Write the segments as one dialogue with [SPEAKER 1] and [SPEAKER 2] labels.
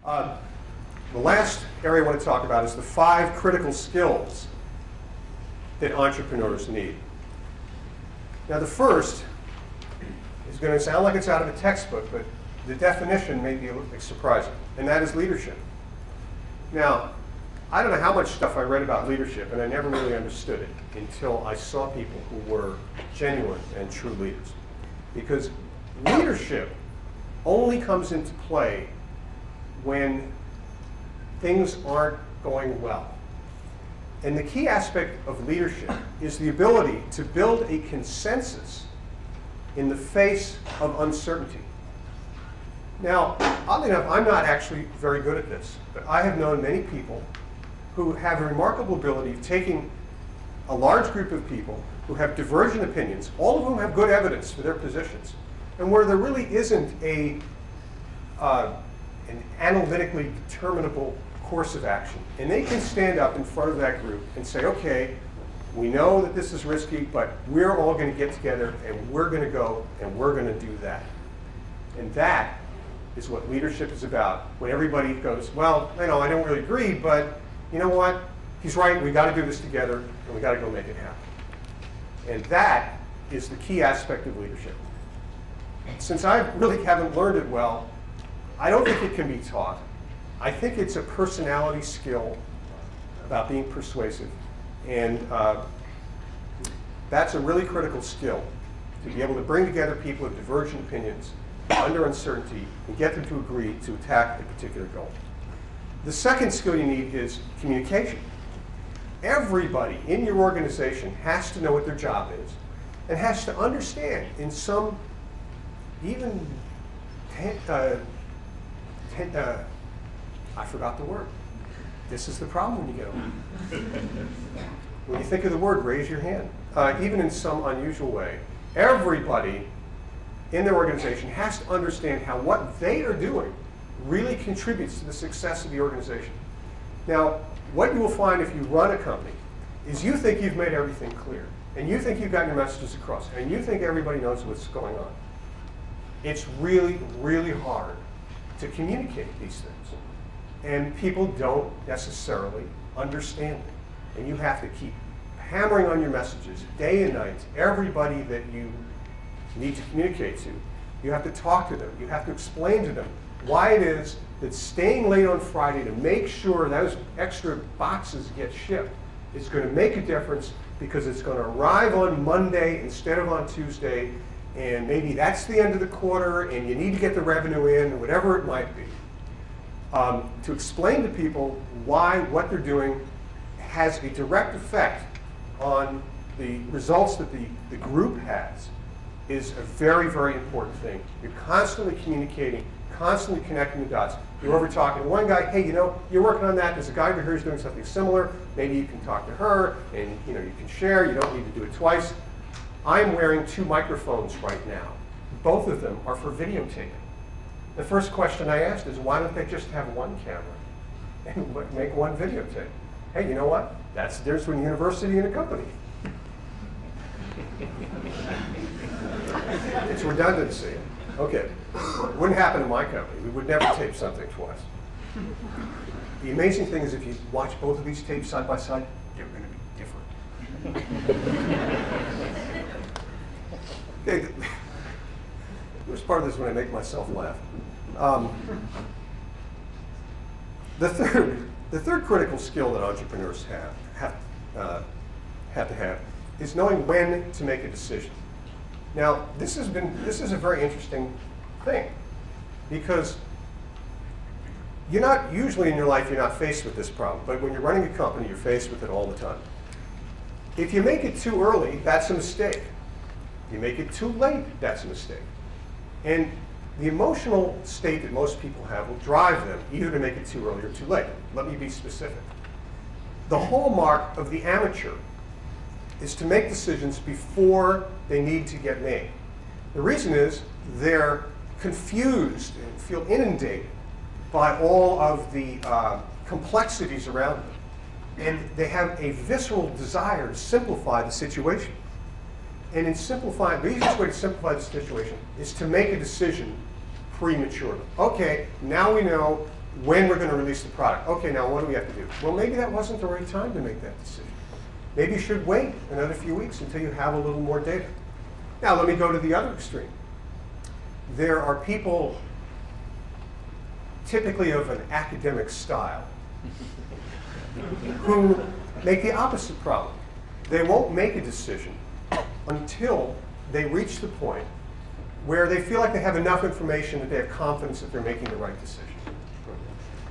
[SPEAKER 1] The last area I want to talk about is the 5 critical skills that entrepreneurs need. Now, the first is going to sound like it's out of a textbook, but the definition may be a little bit surprising, and that is leadership. Now, I don't know how much stuff I read about leadership, and I never really understood it until I saw people who were genuine and true leaders. Because leadership only comes into play when things aren't going well. And the key aspect of leadership is the ability to build a consensus in the face of uncertainty. Now, oddly enough, I'm not actually very good at this, but I have known many people who have a remarkable ability of taking a large group of people who have divergent opinions, all of whom have good evidence for their positions, and where there really isn't an analytically determinable course of action. And they can stand up in front of that group and say, okay, we know that this is risky, but we're all going to get together and we're going to go and we're going to do that. And that is what leadership is about. When everybody goes, well, I know I don't really agree, but you know what? He's right, we got to do this together and we got to go make it happen. And that is the key aspect of leadership. Since I really haven't learned it well, I don't think it can be taught. I think it's a personality skill about being persuasive. And that's a really critical skill, to be able to bring together people with divergent opinions under uncertainty and get them to agree to attack a particular goal. The second skill you need is communication. Everybody in your organization has to know what their job is and has to understand in some even I forgot the word. This is the problem when you get older. When you think of the word, raise your hand. Even in some unusual way, everybody in their organization has to understand how what they are doing really contributes to the success of the organization. Now, what you will find if you run a company is you think you've made everything clear, and you think you've got your messages across, and you think everybody knows what's going on. It's really, really hard to communicate these things. And people don't necessarily understand it. And you have to keep hammering on your messages day and night, everybody that you need to communicate to. You have to talk to them. You have to explain to them why it is that staying late on Friday to make sure those extra boxes get shipped is going to make a difference, because it's going to arrive on Monday instead of on Tuesday, and maybe that's the end of the quarter, and you need to get the revenue in, or whatever it might be. To explain to people why what they're doing has a direct effect on the results that the group has is a very, very important thing. You're constantly communicating, constantly connecting the dots. You're over talking to one guy, hey, you know, you're working on that. There's a guy over here who's doing something similar. Maybe you can talk to her, and you know, you can share. You don't need to do it twice. I'm wearing 2 microphones right now. Both of them are for videotaping. The first question I asked is, why don't they just have one camera and make one videotape? Hey, you know what? That's the difference between a university and a company. It's redundancy. Okay. It wouldn't happen in my company. We would never tape something twice. The amazing thing is, if you watch both of these tapes side by side, they're going to be different. Okay. The worst part of this is when I make myself laugh. The third critical skill that entrepreneurs have to have is knowing when to make a decision. Now, this is a very interesting thing, because you're not usually in your life, you're not faced with this problem, but when you're running a company, you're faced with it all the time. If you make it too early, that's a mistake. If you make it too late, that's a mistake. And the emotional state that most people have will drive them either to make it too early or too late. Let me be specific. The hallmark of the amateur is to make decisions before they need to get made. The reason is they're confused and feel inundated by all of the complexities around them. And they have a visceral desire to simplify the situation. And in simplifying, the easiest way to simplify the situation is to make a decision prematurely. Okay, now we know when we're going to release the product. Okay, now what do we have to do? Well, maybe that wasn't the right time to make that decision. Maybe you should wait another few weeks until you have a little more data. Now, let me go to the other extreme. There are people, typically of an academic style, who make the opposite problem. They won't make a decision until they reach the point where they feel like they have enough information that they have confidence that they're making the right decision.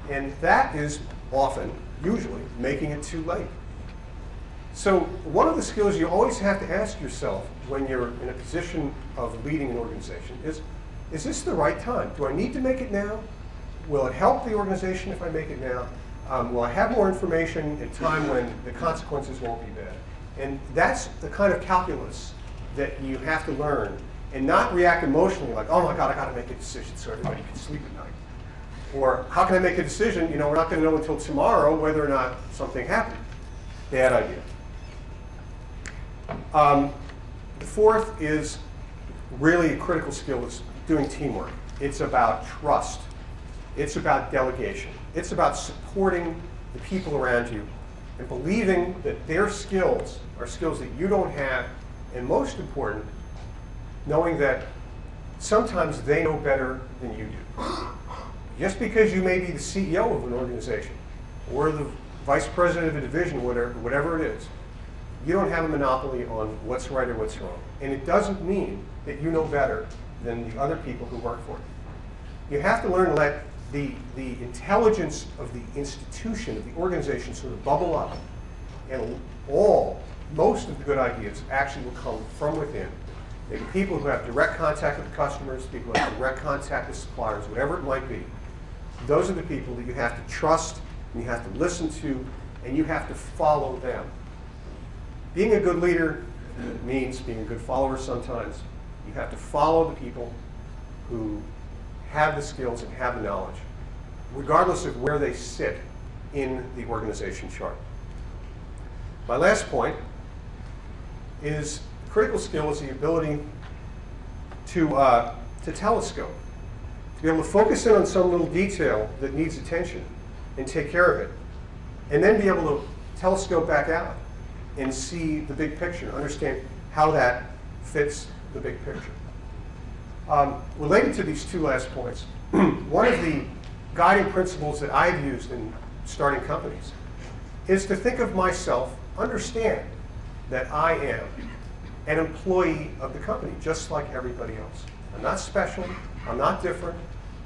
[SPEAKER 1] And that is often, usually, making it too late. So one of the skills you always have to ask yourself when you're in a position of leading an organization is this the right time? Do I need to make it now? Will it help the organization if I make it now? Will I have more information in time when the consequences won't be bad? And that's the kind of calculus that you have to learn and not react emotionally like, oh my God, I got to make a decision so everybody can sleep at night. Or how can I make a decision? You know, we're not going to know until tomorrow whether or not something happened. Bad idea. The fourth is really a critical skill is doing teamwork. It's about trust. It's about delegation. It's about supporting the people around you and believing that their skills are skills that you don't have, and most important, knowing that sometimes they know better than you do. Just because you may be the CEO of an organization or the vice president of a division, whatever it is, you don't have a monopoly on what's right or what's wrong. And it doesn't mean that you know better than the other people who work for you. You have to learn to let the intelligence of the institution, of the organization, sort of bubble up. And most of the good ideas actually will come from within. Maybe people who have direct contact with customers, people who have direct contact with suppliers, whatever it might be. Those are the people that you have to trust, and you have to listen to, and you have to follow them. Being a good leader means being a good follower sometimes. You have to follow the people who have the skills and have the knowledge, regardless of where they sit in the organization chart. My last point is critical skill is the ability to telescope, to be able to focus in on some little detail that needs attention and take care of it, and then be able to telescope back out and see the big picture, understand how that fits the big picture. Related to these two last points, one of the guiding principles that I've used in starting companies is to think of myself, understand that I am an employee of the company, just like everybody else. I'm not special, I'm not different,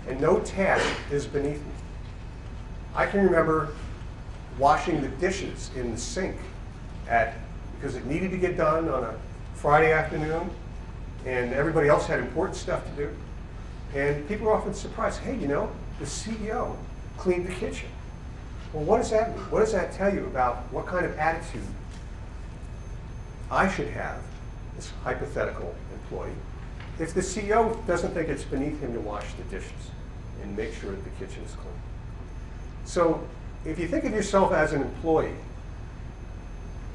[SPEAKER 1] and no task is beneath me. I can remember washing the dishes in the sink because it needed to get done on a Friday afternoon, and everybody else had important stuff to do. And people are often surprised, hey, you know, the CEO cleaned the kitchen. Well, what does that mean? What does that tell you about what kind of attitude I should have, this hypothetical employee, if the CEO doesn't think it's beneath him to wash the dishes and make sure that the kitchen is clean? So if you think of yourself as an employee,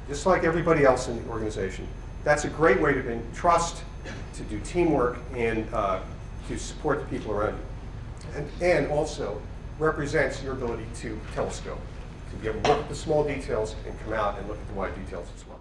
[SPEAKER 1] just like everybody else in the organization, that's a great way to build trust, to do teamwork, and to support the people around you. And also represents your ability to telescope, to be able to look at the small details and come out and look at the wide details as well.